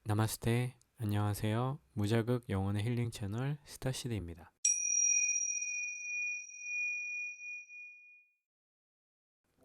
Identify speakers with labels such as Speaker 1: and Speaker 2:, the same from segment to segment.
Speaker 1: 나마스테, 안녕하세요. 무자극 영혼의 힐링 채널 스타시드입니다.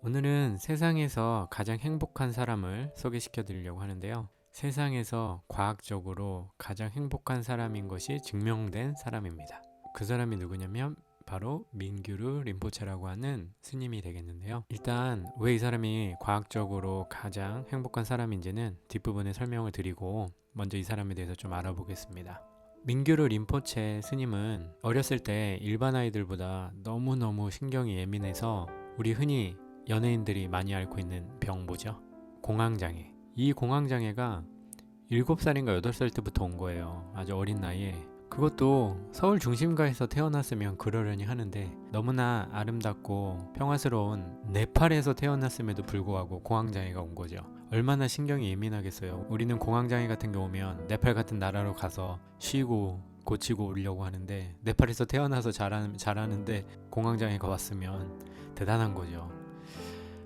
Speaker 1: 오늘은 세상에서 가장 행복한 사람을 소개시켜 드리려고 하는데요. 세상에서 과학적으로 가장 행복한 사람인 것이 증명된 사람입니다. 그 사람이 누구냐면 바로 민규르 림포체라고 하는 스님이 되겠는데요. 일단 왜 이 사람이 과학적으로 가장 행복한 사람인지는 뒷부분에 설명을 드리고 먼저 이 사람에 대해서 좀 알아보겠습니다. 민규르 림포체 스님은 어렸을 때 일반 아이들보다 너무너무 신경이 예민해서 우리 흔히 연예인들이 많이 앓고 있는 병 뭐죠? 공황장애. 이 공황장애가 7살인가 8살 때부터 온 거예요. 아주 어린 나이에. 그것도 서울 중심가에서 태어났으면 그러려니 하는데 너무나 아름답고 평화스러운 네팔에서 태어났음에도 불구하고 공황장애가 온 거죠. 얼마나 신경이 예민하겠어요. 우리는 공황장애 같은 게 오면 네팔 같은 나라로 가서 쉬고 고치고 오려고 하는데 네팔에서 태어나서 잘하는데 공황장애가 왔으면 대단한 거죠.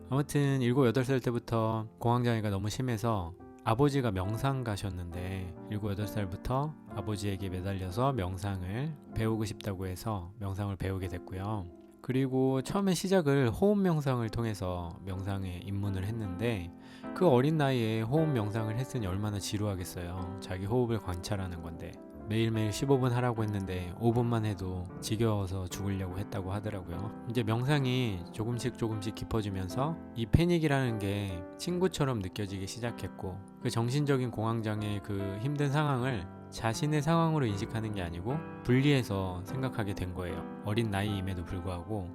Speaker 1: 아무튼 7, 8살 때부터 공황장애가 너무 심해서 아버지가 명상 가셨는데 7, 8살부터 아버지에게 매달려서 명상을 배우고 싶다고 해서 명상을 배우게 됐고요. 그리고 처음에 시작을 호흡 명상을 통해서 명상에 입문을 했는데 그 어린 나이에 호흡 명상을 했으니 얼마나 지루하겠어요. 자기 호흡을 관찰하는 건데 매일매일 15분 하라고 했는데 5분만 해도 지겨워서 죽으려고 했다고 하더라고요. 이제 명상이 조금씩 깊어지면서 이 패닉이라는 게 친구처럼 느껴지기 시작했고 그 정신적인 공황장애의 그 힘든 상황을 자신의 상황으로 인식하는 게 아니고 분리해서 생각하게 된 거예요. 어린 나이임에도 불구하고.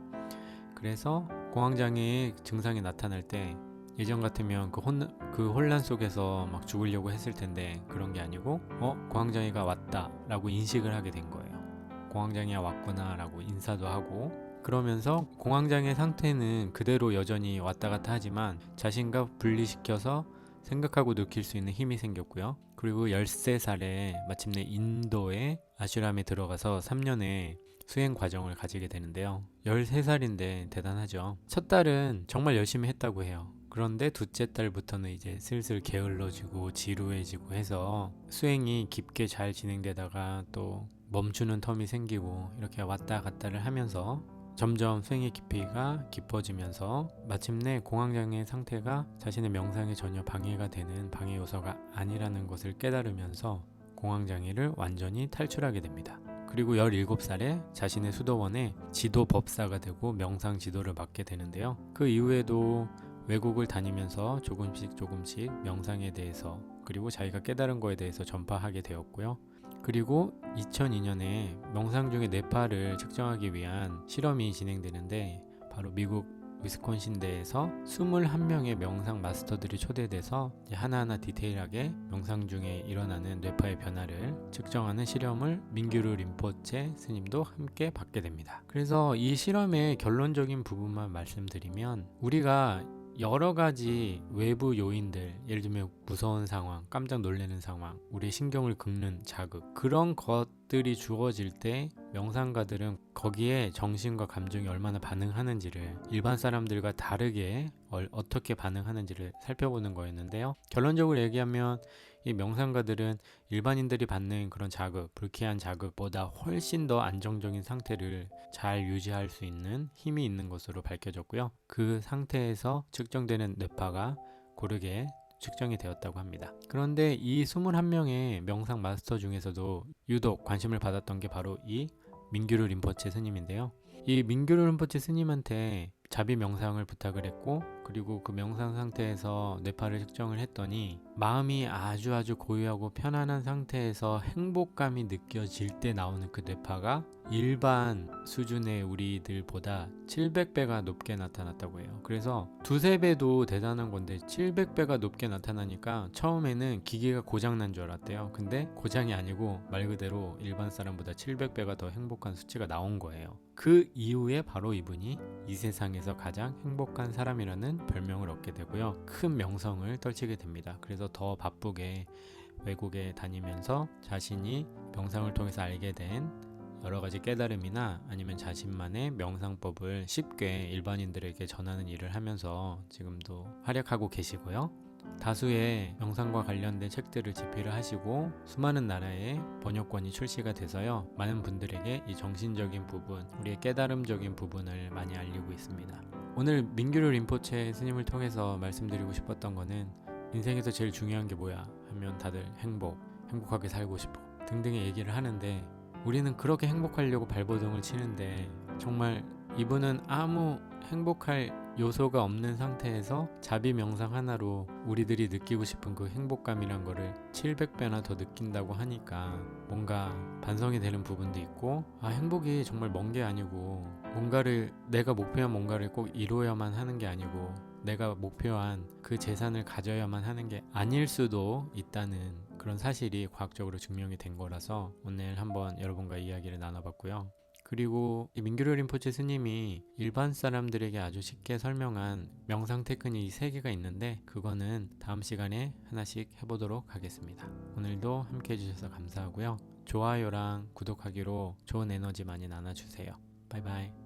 Speaker 1: 그래서 공황장애의 증상이 나타날 때 예전 같으면 그 혼란 속에서 막 죽으려고 했을 텐데 그런 게 아니고 공황장애가 왔다 라고 인식을 하게 된 거예요. 공황장애가 왔구나 라고 인사도 하고 그러면서 공황장애 상태는 그대로 여전히 왔다 갔다 하지만 자신과 분리시켜서 생각하고 느낄 수 있는 힘이 생겼고요. 그리고 13살에 마침내 인도의 아슈람에 들어가서 3년의 수행 과정을 가지게 되는데요. 13살인데 대단하죠. 첫 달은 정말 열심히 했다고 해요. 그런데 둘째 달부터는 이제 슬슬 게을러지고 지루해지고 해서 수행이 깊게 잘 진행되다가 또 멈추는 텀이 생기고 이렇게 왔다 갔다를 하면서 점점 수행의 깊이가 깊어지면서 마침내 공황장애 상태가 자신의 명상에 전혀 방해가 되는 방해 요소가 아니라는 것을 깨달으면서 공황장애를 완전히 탈출하게 됩니다. 그리고 17살에 자신의 수도원에 지도법사가 되고 명상 지도를 맡게 되는데요. 그 이후에도 외국을 다니면서 조금씩 명상에 대해서 그리고 자기가 깨달은 거에 대해서 전파하게 되었고요. 그리고 2002년에 명상 중의 뇌파를 측정하기 위한 실험이 진행되는데 바로 미국 위스콘신대에서 21명의 명상 마스터들이 초대돼서 하나하나 디테일하게 명상 중에 일어나는 뇌파의 변화를 측정하는 실험을 민규르 림포체 스님도 함께 받게 됩니다. 그래서 이 실험의 결론적인 부분만 말씀드리면 우리가 여러 가지 외부 요인들, 예를 들면 무서운 상황, 깜짝 놀라는 상황, 우리의 신경을 긁는 자극, 그런 것들이 주어질 때 명상가들은 거기에 정신과 감정이 얼마나 반응하는지를 일반 사람들과 다르게 어떻게 반응하는지를 살펴보는 거였는데요. 결론적으로 얘기하면 이 명상가들은 일반인들이 받는 그런 자극, 불쾌한 자극보다 훨씬 더 안정적인 상태를 잘 유지할 수 있는 힘이 있는 것으로 밝혀졌고요. 그 상태에서 측정되는 뇌파가 고르게 측정이 되었다고 합니다. 그런데 이 21명의 명상 마스터 중에서도 유독 관심을 받았던 게 바로 이 민규르 림포체 스님인데요. 이 민규르 림포체 스님한테 자비 명상을 부탁을 했고 그리고 그 명상 상태에서 뇌파를 측정을 했더니 마음이 아주 고요하고 편안한 상태에서 행복감이 느껴질 때 나오는 그 뇌파가 일반 수준의 우리들보다 700배가 높게 나타났다고 해요. 그래서 두세 배도 대단한 건데 700배가 높게 나타나니까 처음에는 기계가 고장난 줄 알았대요. 근데 고장이 아니고 말 그대로 일반 사람보다 700배가 더 행복한 수치가 나온 거예요. 그 이후에 바로 이분이 이 세상에서 가장 행복한 사람이라는 별명을 얻게 되고요. 큰 명성을 떨치게 됩니다. 그래서 더 바쁘게 외국에 다니면서 자신이 명상을 통해서 알게 된 여러 가지 깨달음이나 아니면 자신만의 명상법을 쉽게 일반인들에게 전하는 일을 하면서 지금도 활약하고 계시고요. 다수의 명상과 관련된 책들을 집필을 하시고 수많은 나라에 번역본이 출시가 돼서요, 많은 분들에게 이 정신적인 부분, 우리의 깨달음적인 부분을 많이 알리고 있습니다. 오늘 민규르 림포체 스님을 통해서 말씀드리고 싶었던 거는, 인생에서 제일 중요한 게 뭐야 하면 다들 행복하게 살고 싶어 등등의 얘기를 하는데, 우리는 그렇게 행복하려고 발버둥을 치는데 정말 이분은 아무 행복할 요소가 없는 상태에서 자비 명상 하나로 우리들이 느끼고 싶은 그 행복감이란 거를 700배나 더 느낀다고 하니까 뭔가 반성이 되는 부분도 있고, 행복이 정말 먼 게 아니고, 내가 목표한 뭔가를 꼭 이루어야만 하는 게 아니고, 내가 목표한 그 재산을 가져야만 하는 게 아닐 수도 있다는 그런 사실이 과학적으로 증명이 된 거라서 오늘 한번 여러분과 이야기를 나눠봤고요. 그리고 이 민규르 림포체 스님이 일반 사람들에게 아주 쉽게 설명한 명상 테크닉이 3개가 있는데, 그거는 다음 시간에 하나씩 해보도록 하겠습니다. 오늘도 함께 해주셔서 감사하고요. 좋아요랑 구독하기로 좋은 에너지 많이 나눠주세요. 바이바이.